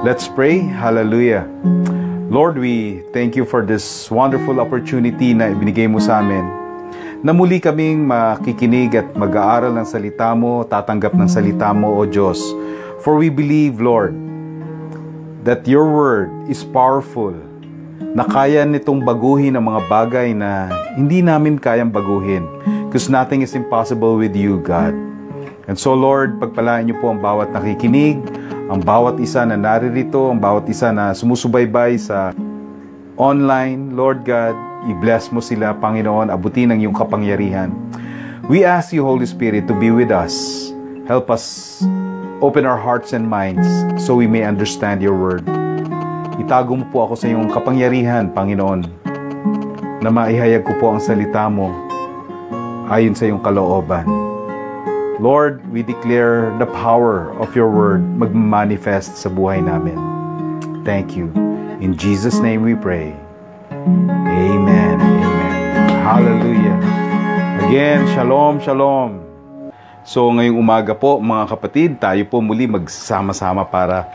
Let's pray. Hallelujah. Lord, we thank you for this wonderful opportunity na ibinigay mo sa amin, na muli kaming makikinig at mag-aaral ng salita mo, tatanggap ng salita mo, O Diyos. For we believe, Lord, that your word is powerful, na kaya nitong baguhin ang mga bagay na hindi namin kayang baguhin, because nothing is impossible with you, God. And so, Lord, pagpalain niyo po ang bawat nakikinig, ang bawat isa na naririto, ang bawat isa na sumusubaybay sa online. Lord God, i-bless mo sila, Panginoon, abutin ang iyong kapangyarihan. We ask you, Holy Spirit, to be with us. Help us open our hearts and minds so we may understand your word. Itago mo po ako sa iyong kapangyarihan, Panginoon, na maihayag ko po ang salita mo ayon sa iyong kalooban. Lord, we declare the power of your word mag-manifest sa buhay namin. Thank you. In Jesus' name we pray. Amen. Amen. Hallelujah. Again, shalom, shalom. So ngayong umaga po, mga kapatid, tayo po muli magsama-sama para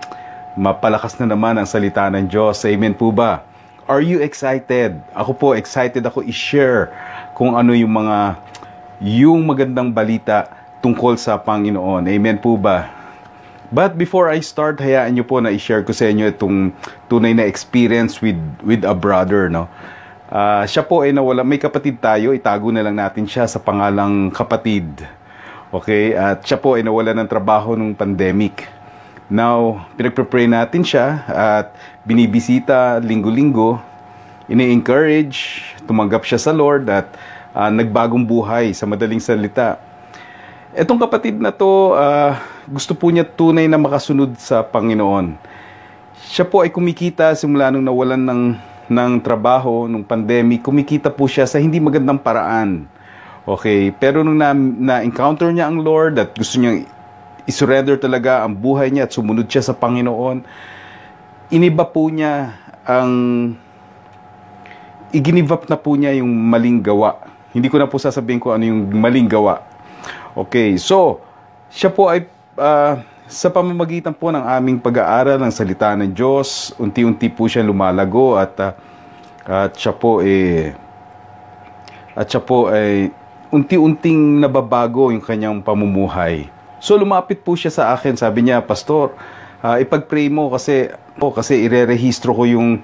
mapalakas na naman ang salita ng Diyos. Amen po ba? Are you excited? Ako po, excited ako i-share kung ano yung magandang balita tungkol sa Panginoon. Amen po ba? But before I start, hayaan niyo po na i-share ko sa inyo itong tunay na experience with a brother, no? Siya po ay nawala. May kapatid tayo, itago na lang natin siya sa pangalang Kapatid. Okay? At siya po ay nawala ng trabaho nung pandemic. Now, pinagpre-pray natin siya at binibisita linggo-linggo. Ini-encourage, tumanggap siya sa Lord at nagbagong buhay sa madaling salita. Etong kapatid na to, gusto po niya tunay na makasunod sa Panginoon. Siya po ay kumikita simula nung nawalan ng trabaho, nung pandemic, kumikita po siya sa hindi magandang paraan. Okay, pero nung na-encounter niya ang Lord at gusto niyang isurrender talaga ang buhay niya at sumunod siya sa Panginoon, iniba po niya i-give up na po niya yung maling gawa. Hindi ko na po sasabihin kung ano yung maling gawa. Okay, so, siya po ay, sa pamamagitan po ng aming pag-aaral ng salita ng Diyos, unti-unti po siya lumalago at siya po ay unti-unting nababago yung kanyang pamumuhay. So, lumapit po siya sa akin, sabi niya, Pastor, ipag-pray mo kasi ire-rehistro ko yung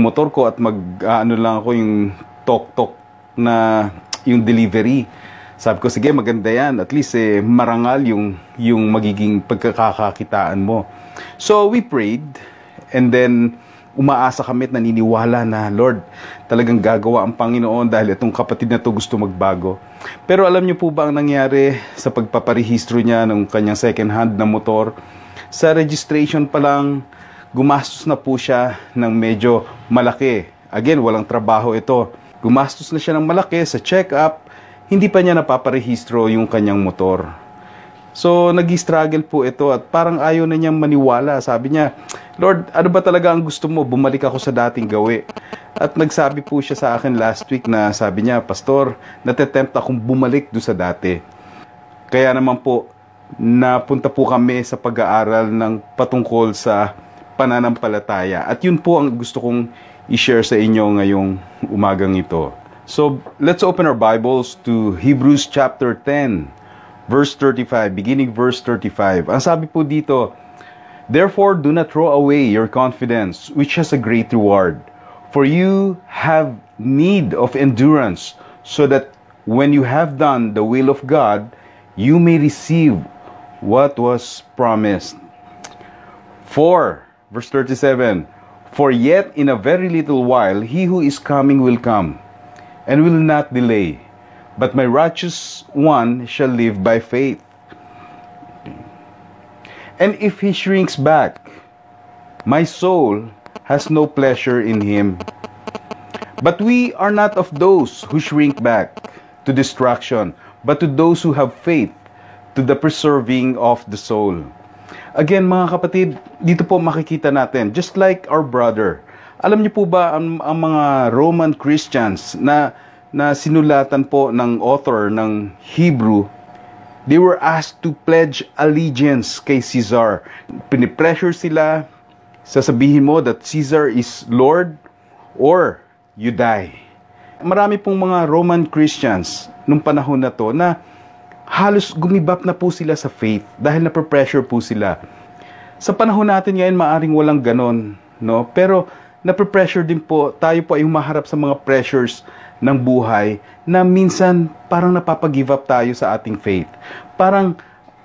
motor ko at lang ako yung tok-tok na yung delivery. Sabi ko, sige, maganda yan. At least, marangal yung magiging pagkakakitaan mo. So, we prayed. And then, umaasa kami at naniniwala na, Lord, talagang gagawa ang Panginoon dahil itong kapatid na to gusto magbago. Pero alam niyo po ba ang nangyari sa pagpaparehistro niya ng kanyang second hand na motor? Sa registration pa lang, gumastos na po siya ng medyo malaki. Again, walang trabaho ito. Gumastos na siya ng malaki sa check-up. Hindi pa niya napaparehistro yung kanyang motor. So, nag-struggle po ito at parang ayaw na niyang maniwala. Sabi niya, Lord, ano ba talaga ang gusto mo? Bumalik ako sa dating gawi. At nagsabi po siya sa akin last week na sabi niya, Pastor, natetempt akong bumalik do sa dati. Kaya naman po, napunta po kami sa pag-aaral ng patungkol sa pananampalataya. At yun po ang gusto kong i-share sa inyo ngayong umagang ito. So, let's open our Bibles to Hebrews chapter 10, verse 35, beginning verse 35. Ang sabi po dito, Therefore, do not throw away your confidence, which has a great reward. For you have need of endurance, so that when you have done the will of God, you may receive what was promised. For, verse 37, For yet in a very little while, he who is coming will come, and will not delay. But my righteous one shall live by faith. And if he shrinks back, my soul has no pleasure in him. But we are not of those who shrink back to destruction, but to those who have faith, to the preserving of the soul. Again, mga kapatid, dito po makikita natin, just like our brother, alam niyo po ba ang mga Roman Christians na sinulatan po ng author ng Hebrew, they were asked to pledge allegiance kay Caesar. Pinipressure sila sasabihin mo that Caesar is Lord or you die. Marami pong mga Roman Christians nung panahon na to na halos gumibap na po sila sa faith dahil nape-pressure po sila. Sa panahon natin ngayon, maaring walang ganon, no? Pero nape-pressure din po, tayo po ay humaharap sa mga pressures ng buhay na minsan parang napapag-give up tayo sa ating faith. Parang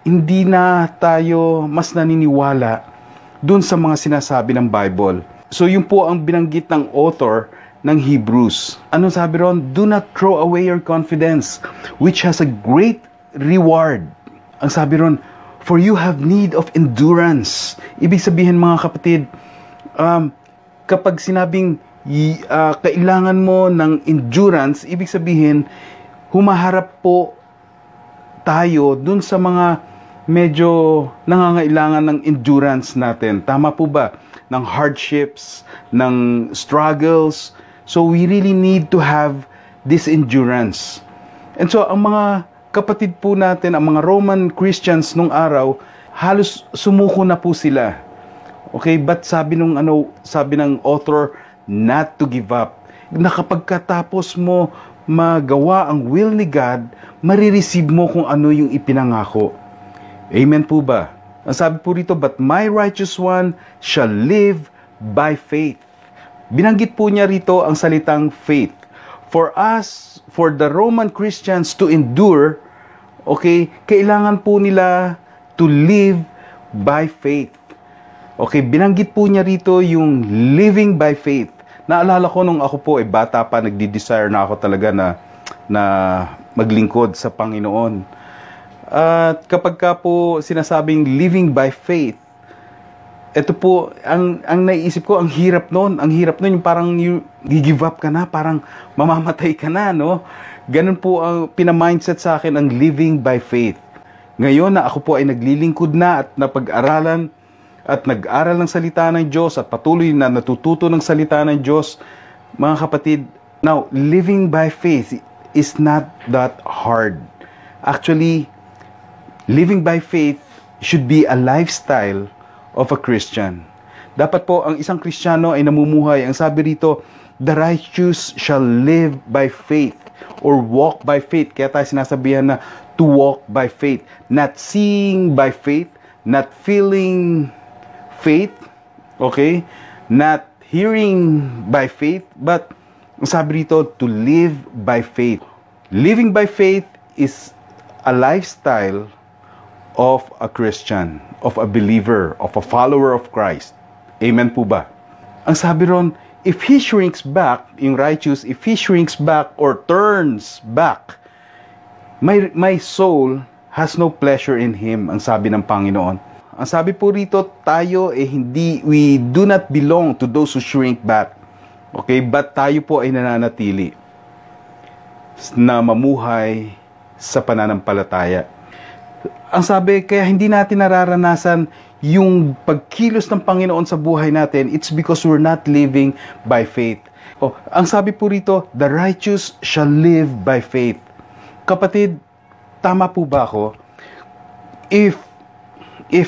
hindi na tayo mas naniniwala dun sa mga sinasabi ng Bible. So yun po ang binanggit ng author ng Hebrews. Anong sabi ron? Do not throw away your confidence, which has a great reward. Ang sabi ron, for you have need of endurance. Ibig sabihin mga kapatid, kapag sinabing kailangan mo ng endurance, ibig sabihin, humaharap po tayo dun sa mga medyo nangangailangan ng endurance natin. Tama po ba? Ng hardships, ng struggles. So we really need to have this endurance. And so ang mga kapatid po natin, ang mga Roman Christians nung araw, halos sumuko na po sila. Okay, but sabi ng author, not to give up. Na kapag katapos mo magawa ang will ni God, marireceive mo kung ano yung ipinangako. Amen po ba? Ang sabi po rito, but my righteous one shall live by faith. Binanggit po niya rito ang salitang faith. For us, for the Roman Christians to endure, okay, kailangan po nila to live by faith. Okay, binanggit po niya rito yung living by faith. Naalala ko nung ako po bata pa, nagdi-desire na ako talaga na maglingkod sa Panginoon. At kapag ka po sinasabing living by faith, ito po, ang naiisip ko, ang hirap nun. Ang hirap nun, yung parang give up ka na, parang mamamatay ka na, no? Ganun po ang pinamindset sa akin, ang living by faith. Ngayon na ako po ay naglilingkod na at napag-aralan at nag-aral ng salita ng Diyos at patuloy na natututo ng salita ng Diyos, mga kapatid, now, living by faith is not that hard. Actually, living by faith should be a lifestyle of a Christian. Dapat po ang isang Kristiyano ay namumuhay. Ang sabi rito, the righteous shall live by faith or walk by faith. Kaya tayo sinasabihan na to walk by faith. Not seeing by faith, not feeling faith, okay? Not hearing by faith, but ang sabi rito, to live by faith. Living by faith is a lifestyle of a Christian, of a believer, of a follower of Christ. Amen po ba? Ang sabi ron, if he shrinks back, yung righteous, if he shrinks back or turns back, my soul has no pleasure in him, ang sabi ng Panginoon. Ang sabi po rito, tayo we do not belong to those who shrink back. Okay, but tayo po ay nananatili na mamuhay sa pananampalataya. Ang sabi, kaya hindi natin nararanasan yung pagkilos ng Panginoon sa buhay natin, it's because we're not living by faith. Ang sabi po rito, the righteous shall live by faith. Kapatid, tama po ba ako? If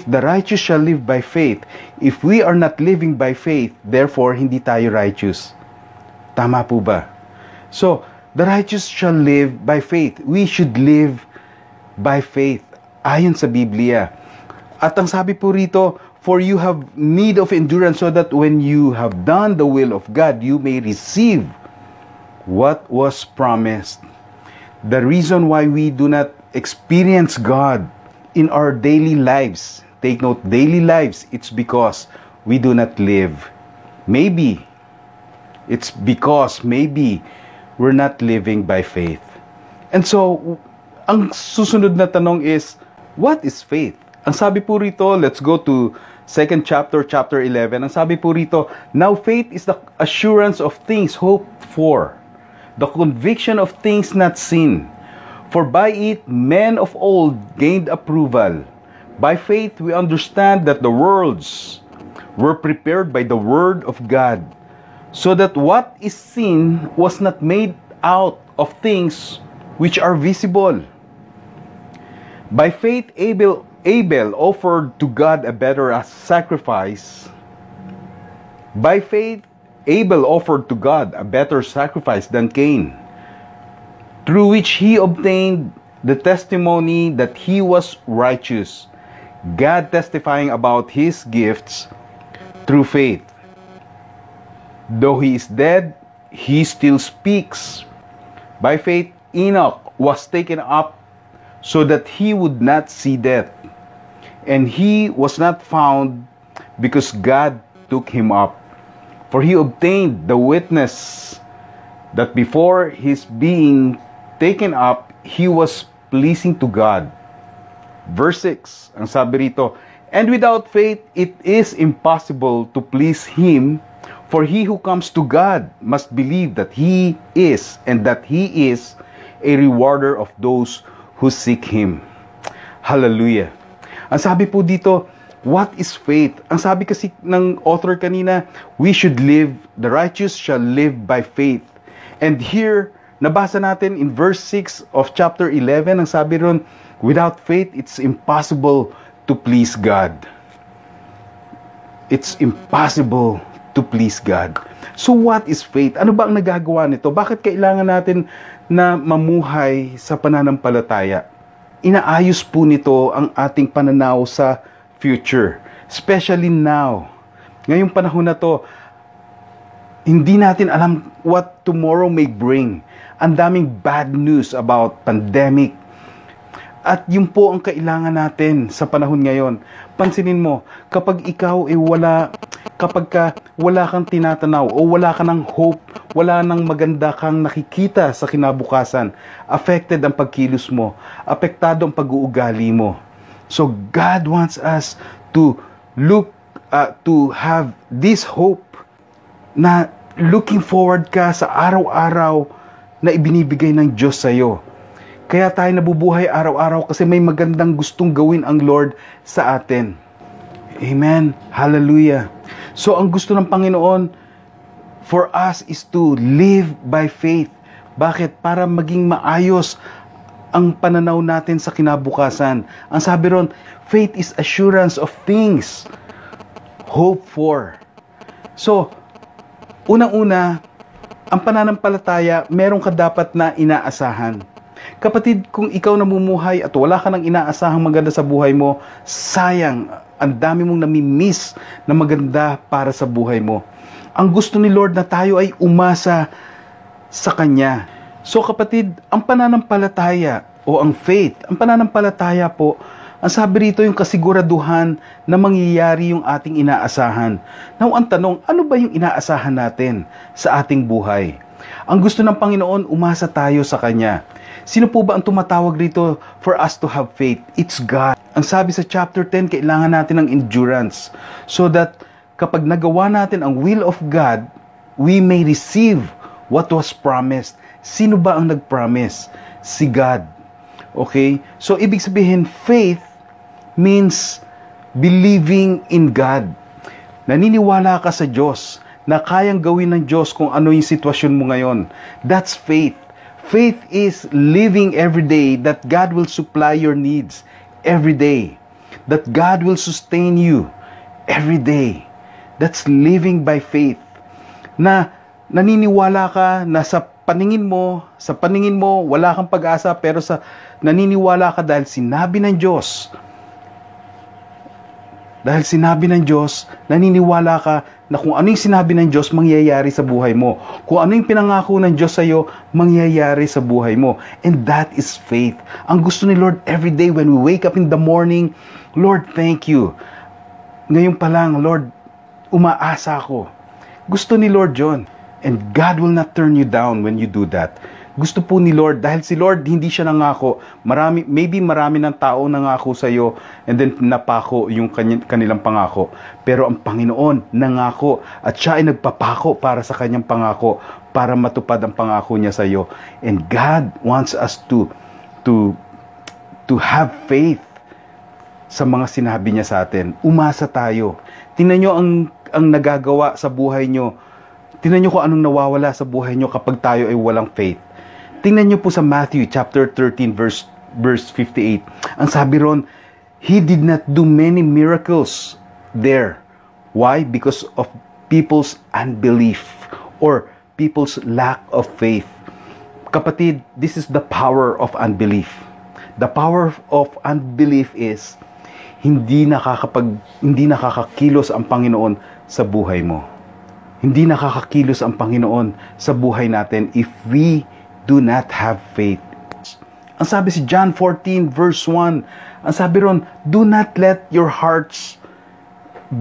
the righteous shall live by faith, if we are not living by faith, therefore, hindi tayo righteous. Tama po ba? So, the righteous shall live by faith. We should live by faith. Ayon sa Biblia. At ang sabi po rito, for you have need of endurance so that when you have done the will of God, you may receive what was promised. The reason why we do not experience God in our daily lives, take note, daily lives, it's because we do not live. Maybe, it's because maybe we're not living by faith. And so, ang susunod na tanong is, what is faith? Ang sabi po rito, let's go to 2nd chapter, chapter 11. Ang sabi po rito, now faith is the assurance of things hoped for, the conviction of things not seen. For by it men of old gained approval. By faith we understand that the worlds were prepared by the word of God, so that what is seen was not made out of things which are visible. By faith Abel offered to God a better sacrifice By faith, Abel offered to God a better sacrifice than Cain, through which he obtained the testimony that he was righteous, God testifying about his gifts through faith. Though he is dead, he still speaks. By faith, Enoch was taken up so that he would not see death, and he was not found because God took him up. For he obtained the witness that before his being taken up, he was pleasing to God. Verse 6, ang sabi rito, and without faith, it is impossible to please Him, for he who comes to God must believe that He is, and that He is a rewarder of those who seek Him. Hallelujah. Ang sabi po dito, what is faith? Ang sabi kasi ng author kanina, we should live, the righteous shall live by faith. And here, nabasa natin in verse 6 of chapter 11, ang sabi ron, without faith, it's impossible to please God. It's impossible to please God. So what is faith? Ano ba ang nagagawa nito? Bakit kailangan natin na mamuhay sa pananampalataya? Inaayos po nito ang ating pananaw sa future. Especially now. Ngayong panahon na to, hindi natin alam what tomorrow may bring. Ang daming bad news about pandemic. At yun po ang kailangan natin sa panahon ngayon. Pansinin mo, kapag ikaw wala kang tinatanaw o wala ka ng hope, wala nang maganda kang nakikita sa kinabukasan, affected ang pagkilos mo, apektado ang pag-uugali mo. So God wants us to to have this hope na looking forward ka sa araw-araw na ibinibigay ng Diyos sa iyo. Kaya tayo nabubuhay araw-araw kasi may magandang gustong gawin ang Lord sa atin. Amen. Hallelujah. So ang gusto ng Panginoon for us is to live by faith. Bakit? Para maging maayos ang pananaw natin sa kinabukasan. Ang sabi ron, faith is assurance of things hope for. So, unang-una, ang pananampalataya, meron ka dapat na inaasahan. Kapatid, kung ikaw namumuhay at wala ka nang inaasahang maganda sa buhay mo, sayang, ang dami mong namimiss na maganda para sa buhay mo. Ang gusto ni Lord na tayo ay umasa sa Kanya. So kapatid, ang pananampalataya o ang faith, ang pananampalataya po, ang sabi rito yung kasiguraduhan na mangyayari yung ating inaasahan. Now, ang tanong, ano ba yung inaasahan natin sa ating buhay? Ang gusto ng Panginoon, umasa tayo sa Kanya. Sino po ba ang tumatawag rito for us to have faith? It's God. Ang sabi sa chapter 10, kailangan natin ng endurance so that kapag nagawa natin ang will of God, we may receive what was promised. Sino ba ang nag-promise? Si God. Okay? So, ibig sabihin, faith means believing in God. Naniniwala ka sa Diyos na kayang gawin ng Diyos kung ano yung sitwasyon mo ngayon. That's faith. Faith is living every day that God will supply your needs every day. That God will sustain you every day. That's living by faith. Na naniniwala ka na sa paningin mo, wala kang pag-asa, pero naniniwala ka dahil sinabi ng Diyos. Dahil sinabi ng Diyos, naniniwala ka na kung ano yung sinabi ng Diyos, mangyayari sa buhay mo. Kung ano yung pinangako ng Diyos sa iyo, mangyayari sa buhay mo. And that is faith. Ang gusto ni Lord every day when we wake up in the morning, Lord, thank you. Ngayon pa lang, Lord, umaasa ako. Gusto ni Lord John. And God will not turn you down when you do that. Gusto po ni Lord, dahil si Lord hindi siya nangako. Maybe marami ng tao nangako sa iyo and then napako yung kanilang pangako. Pero ang Panginoon nangako at siya ay nagpapako para sa kanyang pangako para matupad ang pangako niya sa iyo. And God wants us to have faith sa mga sinabi niya sa atin. Umasa tayo. Tingnan niyo ang nagagawa sa buhay niyo. Tingnan niyo kung anong nawawala sa buhay niyo kapag tayo ay walang faith. Tingnan niyo po sa Matthew chapter 13 verse 58. Ang sabi ron, He did not do many miracles there. Why? Because of people's unbelief or people's lack of faith. Kapatid, this is the power of unbelief. The power of unbelief is hindi nakakakilos ang Panginoon sa buhay mo. Hindi nakakakilos ang Panginoon sa buhay natin if we do not have faith. Ang sabi si John 14 verse 1, ang sabi ron, do not let your hearts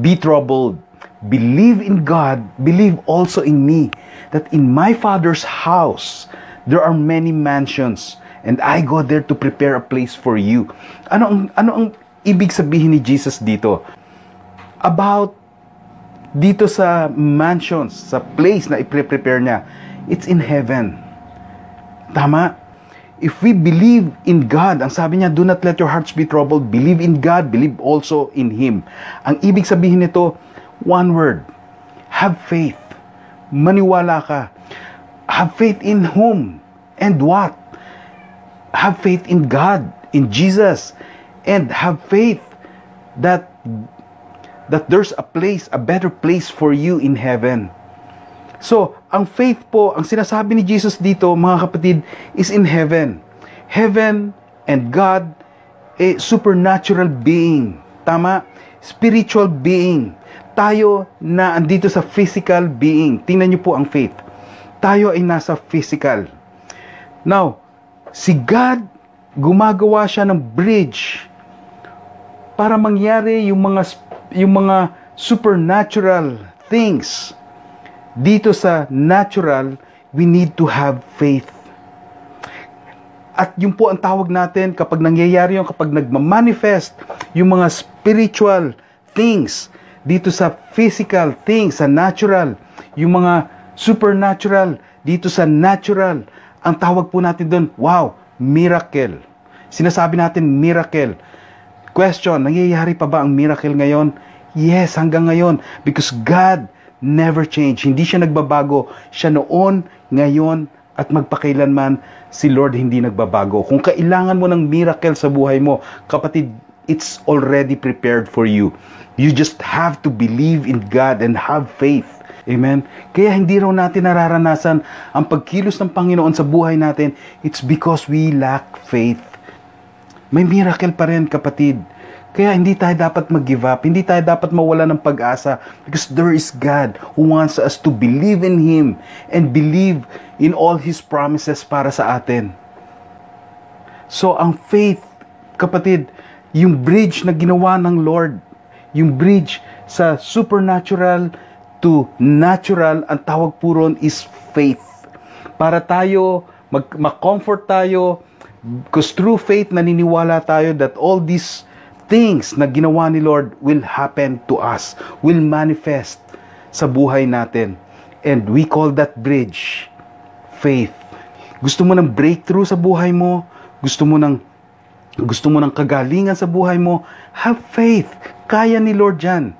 be troubled. Believe in God, believe also in me, that in my Father's house there are many mansions, and I go there to prepare a place for you. Ano ang ibig sabihin ni Jesus dito? About dito sa mansions, sa place na i-prepare niya, it's in heaven. Tama? If we believe in God, ang sabi niya, do not let your hearts be troubled. Believe in God, believe also in Him. Ang ibig sabihin nito, one word, have faith. Maniwala ka. Have faith in whom? And what? Have faith in God, in Jesus. And have faith that there's a place, a better place for you in heaven. So, ang faith po, ang sinasabi ni Jesus dito, mga kapatid, is in heaven. Heaven and God, a supernatural being. Tama? Spiritual being. Tayo na andito sa physical being. Tingnan niyo po ang faith. Tayo ay nasa physical. Now, si God, gumagawa siya ng bridge para mangyari yung mga supernatural things. Dito sa natural, we need to have faith. At yun po ang tawag natin kapag nangyayari yun, kapag nagmamanifest yung mga spiritual things dito sa physical things, sa natural, yung mga supernatural dito sa natural, ang tawag po natin doon, wow, miracle. Sinasabi natin miracle. Question, nangyayari pa ba ang miracle ngayon? Yes, hanggang ngayon. Because God never change. Hindi siya nagbabago. Siya noon, ngayon, at magpakailanman, si Lord hindi nagbabago. Kung kailangan mo ng miracle sa buhay mo, kapatid, it's already prepared for you. You just have to believe in God and have faith. Amen? Kaya hindi raw natin nararanasan ang pagkilos ng Panginoon sa buhay natin. It's because we lack faith. May miracle pa rin, kapatid. Kaya hindi tayo dapat mag-give up. Hindi tayo dapat mawala ng pag-asa. Because there is God who wants us to believe in Him and believe in all His promises para sa atin. So, ang faith, kapatid, yung bridge na ginawa ng Lord, yung bridge sa supernatural to natural, ang tawag po ron is faith. Para tayo, mag-comfort tayo, because through faith, naniniwala tayo that all these things na ginawa ni Lord will happen to us, will manifest sa buhay natin. And we call that bridge faith. Gusto mo ng breakthrough sa buhay mo? Gusto mo ng kagalingan sa buhay mo? Have faith. Kaya ni Lord yan.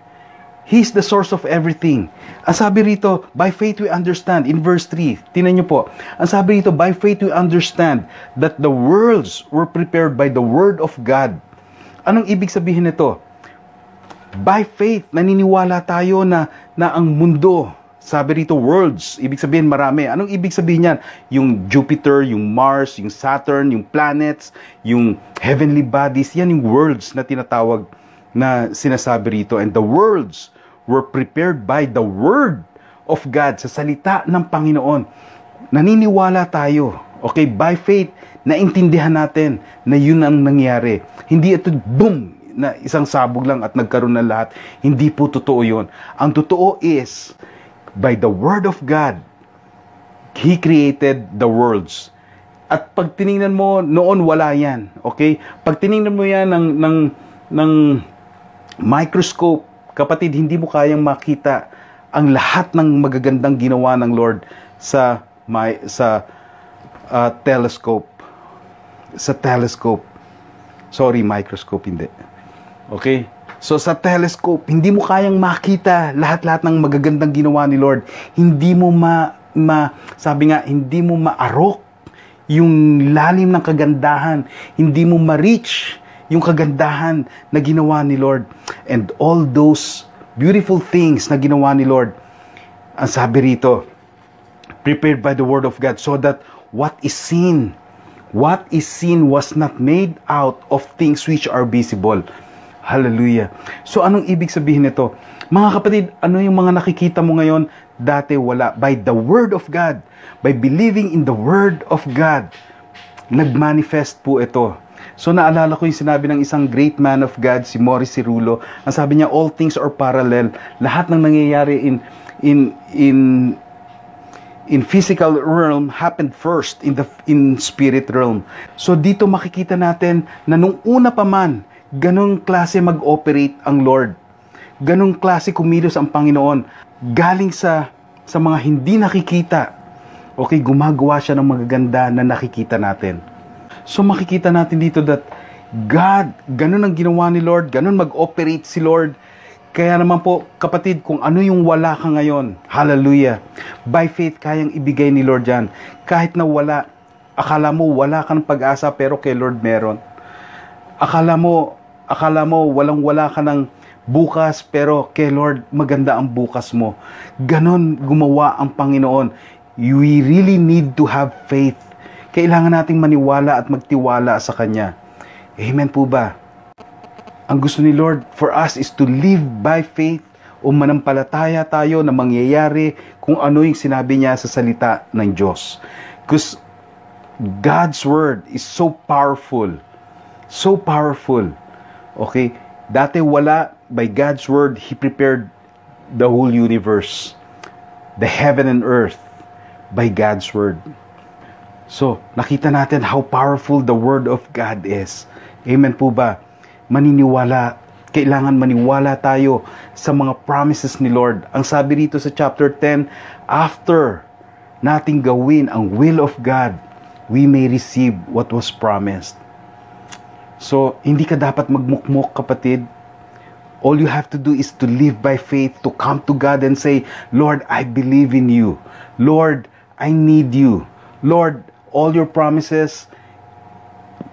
He's the source of everything. Ang sabi rito, by faith we understand. In verse 3, tingnan nyo po. Ang sabi rito, by faith we understand that the worlds were prepared by the word of God. Anong ibig sabihin nito? By faith, naniniwala tayo na ang mundo, sabi rito worlds, ibig sabihin marami. Anong ibig sabihin yan? Yung Jupiter, yung Mars, yung Saturn, yung planets, yung heavenly bodies, yan yung worlds na tinatawag na sinasabi rito. And the worlds were prepared by the word of God, sa salita ng Panginoon. Naniniwala tayo, okay, by faith, naintindihan natin na yun ang nangyari. Hindi ito, boom, na isang sabog lang at nagkaroon ng lahat. Hindi po totoo yun. Ang totoo is, by the word of God, He created the worlds. At pag tinignan mo, noon wala yan. Okay? Pag tinignan mo yan ng microscope, kapatid, hindi mo kayang makita ang lahat ng magagandang ginawa ng Lord sa telescope. Sa telescope. Sorry, microscope, hindi. Okay? So, sa telescope, hindi mo kayang makita lahat-lahat ng magagandang ginawa ni Lord. Hindi mo sabi nga, hindi mo maarok yung lalim ng kagandahan. Hindi mo ma-reach yung kagandahan na ginawa ni Lord. And all those beautiful things na ginawa ni Lord, Ang sabi rito, prepared by the word of God, so that what is seen was not made out of things which are visible. Hallelujah. So anong ibig sabihin nito? Mga kapatid, ano yung mga nakikita mo ngayon? Dati wala. By the word of God, by believing in the word of God, nagmanifest po ito. So naalala ko yung sinabi ng isang great man of God, si Morris Cirulo. Ang sabi niya, all things are parallel. Lahat ng nangyayari in physical realm happened first in spirit realm. So dito makikita natin na nung una pa man, ganong klase mag-operate ang Lord. Ganong klase kumilos ang Panginoon. Galing sa mga hindi nakikita. Okay, gumagawa siya ng magaganda na nakikita natin. So makikita natin dito that God, ganun ang ginawa ni Lord, ganun mag-operate si Lord. Kaya naman po, kapatid, kung ano yung wala ka ngayon, hallelujah, by faith, kayang ibigay ni Lord yan. Kahit na wala, akala mo wala kang pag-asa, pero kay Lord meron. Akala mo walang-wala ka ng bukas, pero kay Lord maganda ang bukas mo. Ganon gumawa ang Panginoon. We really need to have faith. Kailangan nating maniwala at magtiwala sa Kanya. Amen po ba? Ang gusto ni Lord for us is to live by faith, o manampalataya tayo na mangyayari kung ano yung sinabi niya sa salita ng Diyos. Because God's Word is so powerful. So powerful. Okay? Dati wala, by God's Word, He prepared the whole universe. The heaven and earth by God's Word. So, nakita natin how powerful the Word of God is. Amen po ba? Kailangan maniwala tayo sa mga promises ni Lord. Ang sabi rito sa chapter 10, after nating gawin ang will of God, we may receive what was promised. So, hindi ka dapat magmukmok, kapatid. All you have to do is to live by faith, to come to God and say, Lord, I believe in you. Lord, I need you. Lord, all your promises,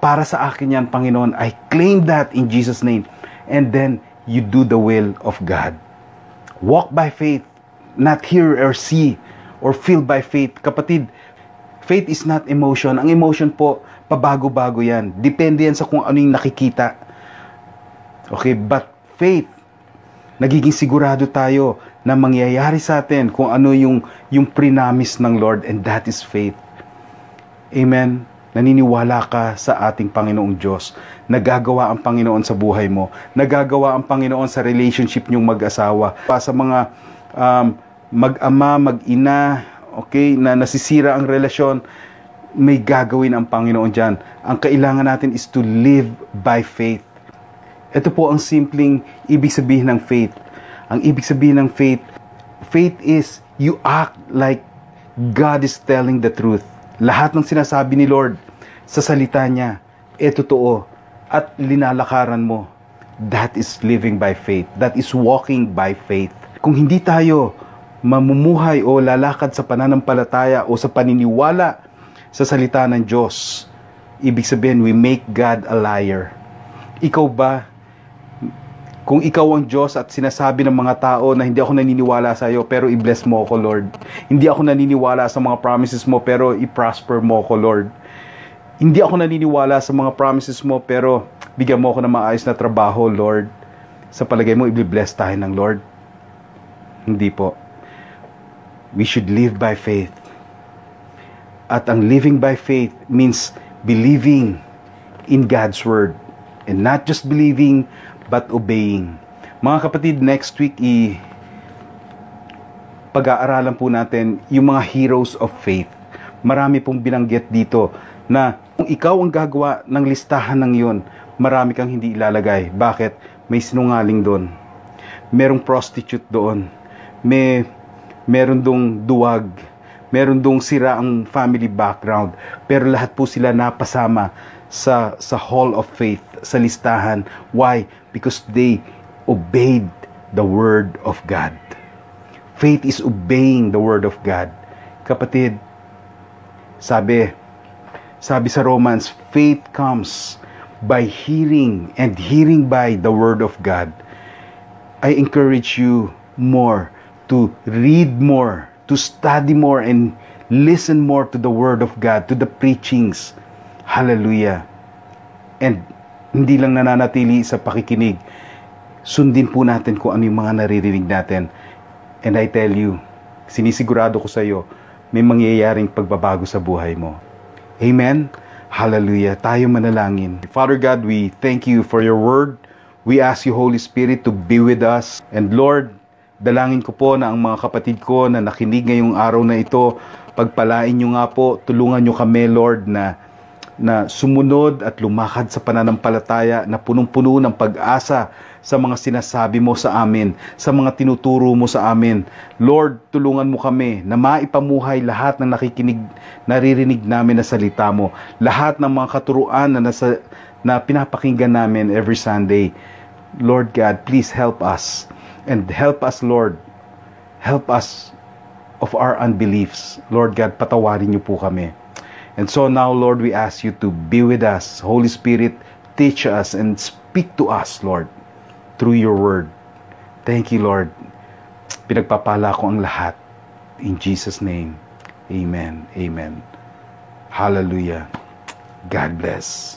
para sa akin yan, Panginoon. I claim that in Jesus' name. And then, you do the will of God. Walk by faith, not hear or see, or feel by faith. Kapatid, faith is not emotion. Ang emotion po, pabago-bago yan. Depende yan sa kung ano yung nakikita. Okay, but faith, nagiging sigurado tayo na mangyayari sa atin kung ano yung prinamis ng Lord, and that is faith. Amen. Naniniwala ka sa ating Panginoong Diyos. Nagagawa ang Panginoon sa buhay mo. Nagagawa ang Panginoon sa relationship niyong mag-asawa. Sa mga mag-ama, mag-ina, okay, na nasisira ang relasyon, may gagawin ang Panginoon dyan. Ang kailangan natin is to live by faith. Ito po ang simpleng ibig sabihin ng faith. Ang ibig sabihin ng faith, faith is you act like God is telling the truth. Lahat ng sinasabi ni Lord sa salita niya, totoo. At linalakaran mo. That is living by faith. That is walking by faith. Kung hindi tayo mamumuhay o lalakad sa pananampalataya o sa paniniwala sa salita ng Diyos, ibig sabihin, we make God a liar. Ikaw ba, kung ikaw ang Diyos at sinasabi ng mga tao na hindi ako naniniwala sa iyo, pero i-bless mo ako, Lord. Hindi ako naniniwala sa mga promises mo, pero i-prosper mo ako, Lord. Hindi ako naniniwala sa mga promises mo, pero bigyan mo ako ng maayos na trabaho, Lord. Sa palagay mo, i-bless tayo ng Lord? Hindi po. We should live by faith. At ang living by faith means believing in God's Word. And not just believing, but obeying. Mga kapatid, next week pag-aaralan po natin yung mga heroes of faith. Marami pong binanggit dito na kung ikaw ang gagawa ng listahan ng yun, marami kang hindi ilalagay. Bakit? May sinungaling doon. Merong prostitute doon. Meron dong duwag. Meron dong sira ang family background. Pero lahat po sila napasama sa hall of faith, sa listahan. Why? Because they obeyed the word of God. Faith is obeying the word of God. Kapatid, sabi sa Romans, faith comes by hearing, and hearing by the word of God. I encourage you more to read more, to study more, and listen more to the Word of God, to the preachings. Hallelujah. And hindi lang nananatili sa pakikinig. Sundin po natin kung ano yung mga naririnig natin. And I tell you, sinisigurado ko sa iyo, may mangyayaring pagbabago sa buhay mo. Amen? Hallelujah. Tayo manalangin. Father God, we thank you for your word. We ask you, Holy Spirit, to be with us. And Lord, dalangin ko po na ang mga kapatid ko na nakinig ngayong araw na ito, pagpalain nyo nga po, tulungan nyo kami, Lord, na sumunod at lumakad sa pananampalataya na punong-puno ng pag-asa sa mga sinasabi mo sa amin, sa mga tinuturo mo sa amin. Lord, tulungan mo kami na maipamuhay lahat ng naririnig namin na salita mo, lahat ng mga katuruan na pinapakinggan namin every Sunday. Lord God, please help us. And help us, Lord. Help us of our unbeliefs. Lord God, patawarin niyo po kami. And so now, Lord, we ask you to be with us. Holy Spirit, teach us and speak to us, Lord, through your word. Thank you, Lord. Pinagpapala ko ang lahat. In Jesus' name, amen. Amen. Hallelujah. God bless.